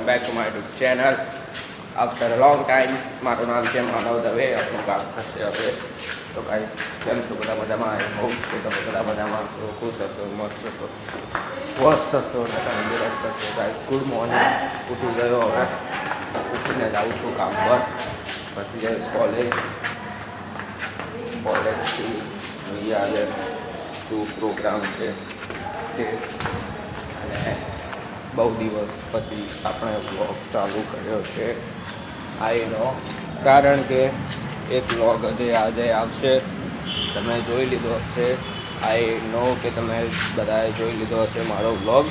Welcome back to my YouTube channel after a long time. મારું નામ છે માનવ દવે. આપણું કામ થશે હવે. તો ગાઈસ કેમ છો બધા મજામાં? આઈ હોપ કે તમે બધા મજામાં છો, ખુશ હશો, મસ્ત હશો, સ્વસ્થ હશો અને તંદુરસ્ત હશો. Guys good morning. ઉઠી ગયો હવે, ઉઠીને જાઉં છું કામ પર, પછી જઈશ કોલેજથી જોઈએ આજે શું પ્રોગ્રામ છે તે. અને બહુ દિવસ પછી આપણે વ્લોગ ચાલુ કર્યો છે. આઈ નો કારણ કે એક વ્લોગ આજે આવશે, તમે જોઈ લીધો હશે. આઈ નો કે તમે બધાએ જોઈ લીધો હશે મારો વ્લોગ,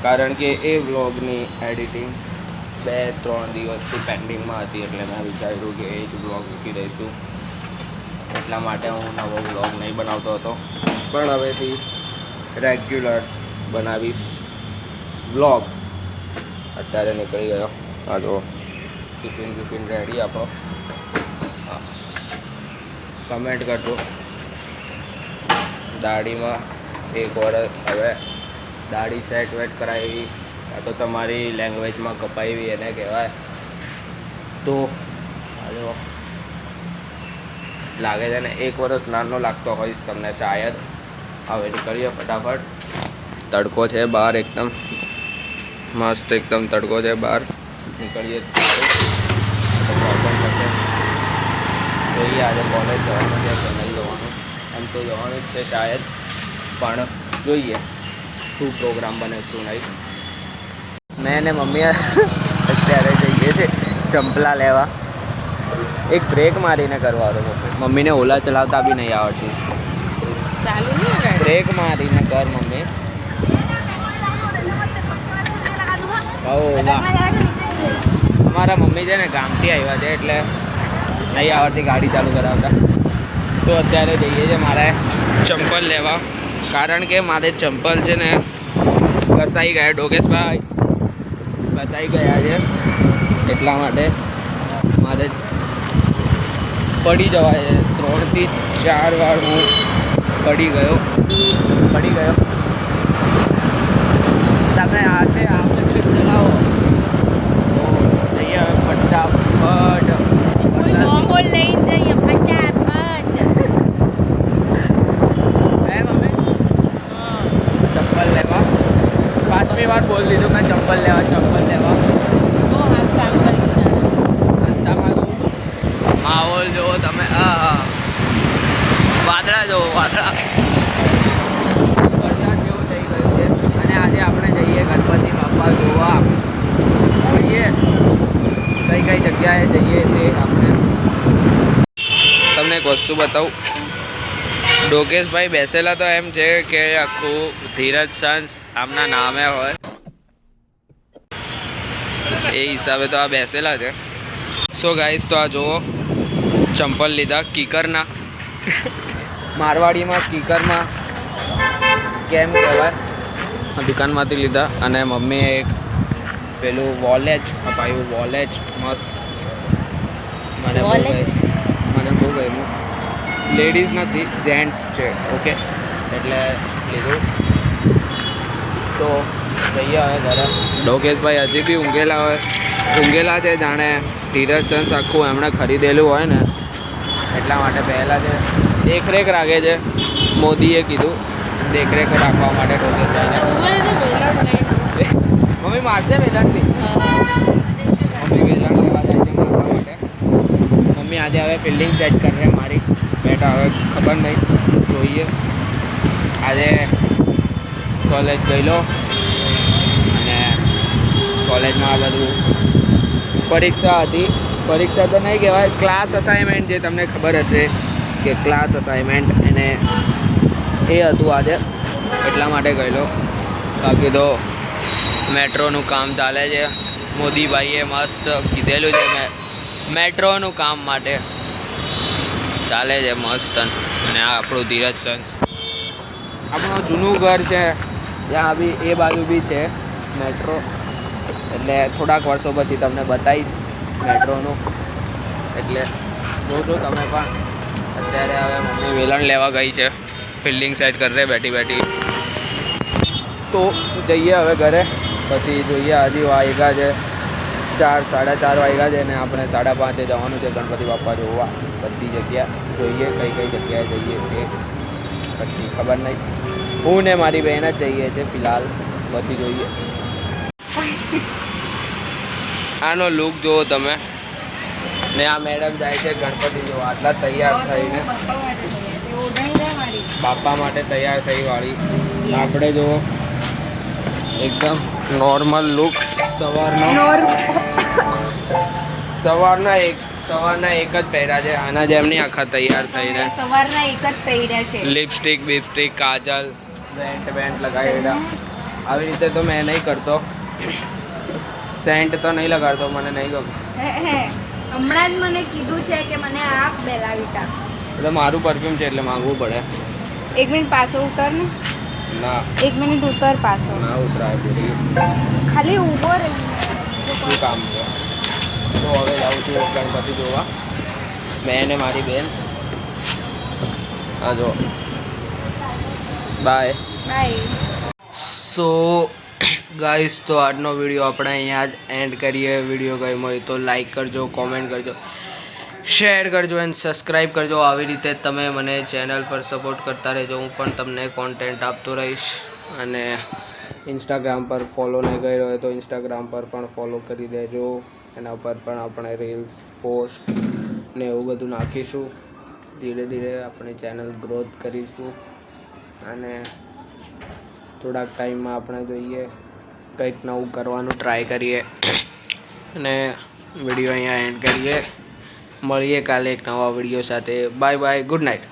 કારણ કે એ વ્લોગની એડિટિંગ 2-3 દિવસથી પેન્ડિંગમાં હતી. એટલે મેં વિચાર્યું કે એ જ વ્લોગ મૂકી દઈશું. એટલા માટે હું નવો વ્લોગ નહીં બનાવતો હતો, પણ હવેથી રેગ્યુલર બનાવીશ વ્લોગ. અત્યારે નીકળી ગયો. આ જો ટિફિન રેડી આપણો. હા, કમેન્ટ કરજો. દાઢીમાં 1 વર્ષ હવે દાઢી સેટ વેટ કરાવી, આ તો તમારી લેંગ્વેજમાં કપાવી એને કહેવાય. તો હાલો લાગે છે ને 1 વર્ષ નાનો લાગતો હોઈશ તમને શાયદ. હવે નીકળીએ ફટાફટ. તડકો છે બહાર, એકદમ મસ્ત, એકદમ તડકો છે બહાર. નીકળીએ સારું તો પ્રોબ્લેમ થશે. જોઈએ આજે કોલેજ જવાનું છે કે નહીં જવાનું. એમ તો જવાનું જ છે શાયદ, પણ જોઈએ શું પ્રોગ્રામ બને શું નહીં. મેં ને મમ્મી અત્યારે જઈએ છે ચંપલા લેવા. એક બ્રેક મારીને કરવા દો. મમ્મીને ઓલા ચલાવતા બી નહીં આવડતું. બ્રેક મારીને કર મમ્મી. અમારા મમ્મી છે ને ગામથી આવ્યા છે એટલે નહીં આવડતી ગાડી ચાલુ કરાવતા. તો અત્યારે જઈએ છે મારે ચંપલ લેવા, કારણ કે મારે ચંપલ છે ને ઘસાઈ ગયા. ડોકેશભાઈ ઘસાઈ ગયા છે, એટલા માટે મારે પડી જવાય છે. 3 થી 4 વાર હું પડી ગયો. તમે આજે ક્લિપ ચલાવો તો જઈએ હવે ફટાફટ. ચપ્પલ લેવા 5મી વાર બોલ દીધું મેં. ચપ્પલ લેવા રસ્તામાં માહોલ જુઓ તમે. વાદળા જુઓ, વાદળા. વરસાદ જેવું થઈ ગયું છે. અને આજે આપણે જઈએ ગણપતિ બાપા જોવા. જોઈએ કઈ જગ્યાએ જઈએ તે આપણે. તમને એક વસ્તુ બતાવું. ડોકેશભાઈ બેસેલા તો એમ છે કે આખું ધીરજ સન્સ આમના નામે હોય એ હિસાબે તો આ બેસેલા છે. સો ગાઈસ તો આ જુઓ ચંપલ લીધા કીકરના. મારવાડીમાં કીકરમાં કેમ કહેવાય, દુકાનમાંથી લીધા. અને મમ્મીએ એક પેલું વોલેટ અપાયું. વોલેટ મસ્ત, મને બહુ ગમ્યું. લેડીઝ નથી, જેન્ટ્સ છે. ઓકે, એટલે લીધું. તો જઈએ હવે ઘરે. ડોકેશભાઈ હજી બી ઊંઘેલા છે, જાણે ધીરજ ચંદ આખું એમણે ખરીદેલું હોય ને એટલા માટે પહેલાં છે. દેખરેખ રાખે છે. મોદીએ કીધું દેખરેખ રાખવા માટે ડોકેશભાઈને. મમ્મી મારશે વેલણથી. મમ્મી વેલણ લેવા જાય છે મારવા માટે. મમ્મી આજે હવે ફિલ્ડિંગ સેટ કરે મારી. બેટા હવે ખબર નહીં, જોઈએ. આજે કોલેજ ગયેલો અને કોલેજમાં આ બધું પરીક્ષા હતી. પરીક્ષા તો નહીં કહેવાય, ક્લાસ અસાઇનમેન્ટ, જે તમને ખબર હશે કે ક્લાસ અસાઇનમેન્ટ, એને એ હતું આજે. એટલા માટે ગયેલો. બાકી તો મેટ્રોનું કામ ચાલે છે. મોદીભાઈએ મસ્ત કીધેલું છે મેટ્રોનું કામ માટે ચાલે છે મસ્ત. અને આ આપણું ધીરજ સન્સ, આપણું જૂનું ઘર છે ત્યાં બી એ બાજુ બી છે મેટ્રો. એટલે થોડાક વર્ષો પછી તમને બતાવીશ મેટ્રોનું. એટલે જોજો તમે પણ. અત્યારે હવે મમ્મી વેલણ લેવા ગઈ છે, ફિલ્ડિંગ સેટ કરે બેઠી. તો જઈએ હવે ઘરે. પછી જોઈએ હજી વાગ્યા છે 4 4:30 વાગ્યા છે ને આપણે 5:30 જવાનું છે ગણપતિ બાપ્પા જોવા બધી જગ્યા જોઈએ કઈ જગ્યાએ જઈએ એ પછી ખબર નહીં હું ને મારી બહેન જ જઈએ છીએ ફિલહાલ પછી જોઈએ આનો લુક જુઓ તમે ને આ મેડમ જાય છે ગણપતિ જોવા આટલા તૈયાર થઈને બાપા માટે તૈયાર થઈ વાળી આપણે જો એકદમ નોર્મલ લુક સવારના એક જ પહેર્યા છે આના જેમ નહીં આખા તૈયાર થઈને સવારના એક જ પહેર્યા છે લિપસ્ટિક બિપસ્ટિક કાજલ બેન્ટ લગાવેલા આવી રીતે તો મેં નહીં કરતો સેન્ટ તો નહીં લગાડતો મને નહીં ગમતું હમણાં જ મને કીધું છે કે મને આપ બેલાવીટા એટલે મારું પરફ્યુમ છે એટલે માંગવું પડે 1 મિનિટ પાછો ઉતર ને ના 1 મિનિટ ઉતર પાછો ના ઉતરાય પૂરી ખાલી ઊભો રહે શું કામ છે તો હવે જાઉં છું ગણપતિ જોવા મેં ને મારી બેન હા જો બાય સો ગાઈસ તો આજનો વિડીયો આપણે અહીંયા જ એન્ડ કરીએ વિડીયો ગમ્યો હોય તો લાઈક કરજો કોમેન્ટ કરજો શેર કરજો એન્ડ સબસ્ક્રાઈબ કરજો આવી રીતે તમે મને ચેનલ પર સપોર્ટ કરતા રહેજો હું પણ તમને કોન્ટેન્ટ આપતો રહીશ અને ઇન્સ્ટાગ્રામ પર ફોલો નહીં કર્યો હોય તો ઇન્સ્ટાગ્રામ પર પણ ફોલો કરી દેજો એના પર પણ આપણે રીલ્સ પોસ્ટ ને એવું બધું નાખીશું ધીરે ધીરે આપણી ચેનલ ગ્રોથ કરીશું અને થોડાક ટાઈમમાં આપણે જોઈએ કંઈક નવું કરવાનું ટ્રાય કરીએ અને વિડીયો અહીંયા એન્ડ કરીએ મળીએ કાલે એક નવા વિડીયો સાથે બાય બાય ગુડ નાઇટ